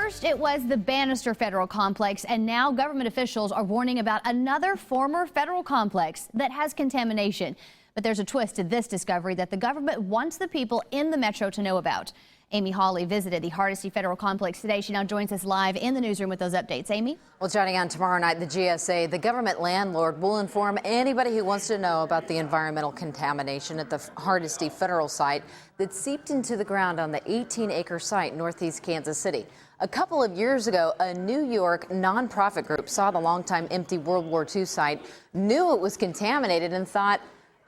First, it was the Hardesty Federal Complex, and now government officials are warning about another former federal complex that has contamination. But there's a twist to this discovery that the government wants the people in the metro to know about. Amy Hawley visited the Hardesty Federal Complex today. She now joins us live in the newsroom with those updates. Amy? Well, Johnny, on tomorrow night, the GSA, the government landlord, will inform anybody who wants to know about the environmental contamination at the Hardesty Federal site that seeped into the ground on the 18-acre site northeast Kansas City. A couple of years ago, a New York nonprofit group saw the longtime empty World War II site, knew it was contaminated, and thought,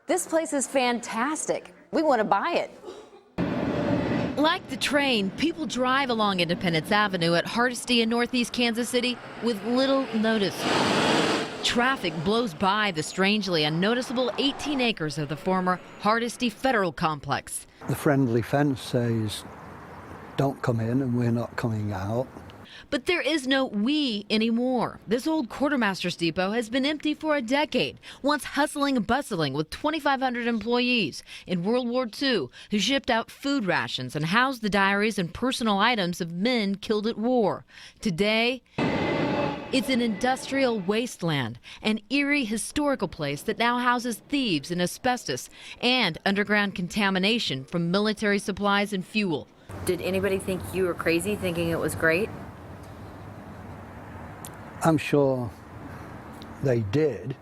this place is fantastic. We want to buy it. Like the train, people drive along Independence Avenue at Hardesty in northeast Kansas City with little notice. Traffic blows by the strangely unnoticeable 18 acres of the former Hardesty Federal Complex. The friendly fence says, don't come in and we're not coming out. But there is no we anymore. This old quartermaster's depot has been empty for a decade, once hustling and bustling with 2,500 employees in World War II who shipped out food rations and housed the diaries and personal items of men killed at war. Today, it's an industrial wasteland, an eerie historical place that now houses thieves and asbestos and underground contamination from military supplies and fuel. Did anybody think you were crazy thinking it was great? I'm sure they did,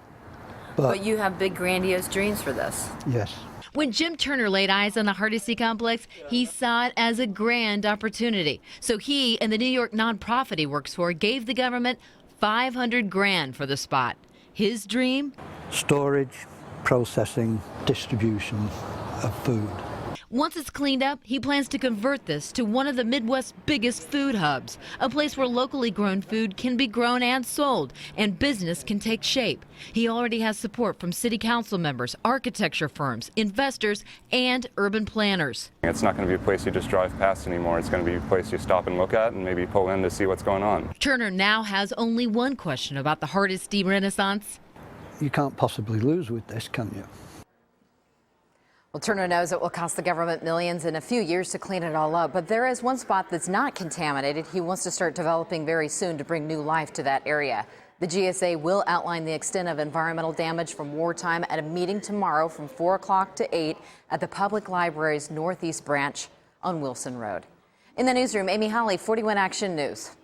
But you have big grandiose dreams for this. Yes. When Jim Turner laid eyes on the Hardesty complex, he saw it as a grand opportunity. So he and the New York nonprofit he works for gave the government $500 grand for the spot. His dream? Storage, processing, distribution of food. Once it's cleaned up, he plans to convert this to one of the Midwest's biggest food hubs, a place where locally grown food can be grown and sold, and business can take shape. He already has support from city council members, architecture firms, investors, and urban planners. It's not going to be a place you just drive past anymore. It's going to be a place you stop and look at and maybe pull in to see what's going on. Turner now has only one question about the Hardesty Renaissance. You can't possibly lose with this, can you? Well, Turner knows it will cost the government millions in a few years to clean it all up, but there is one spot that's not contaminated. He wants to start developing very soon to bring new life to that area. The GSA will outline the extent of environmental damage from wartime at a meeting tomorrow from 4 o'clock to 8 at the Public Library's Northeast Branch on Wilson Road. In the newsroom, Amy Hawley, 41 Action News.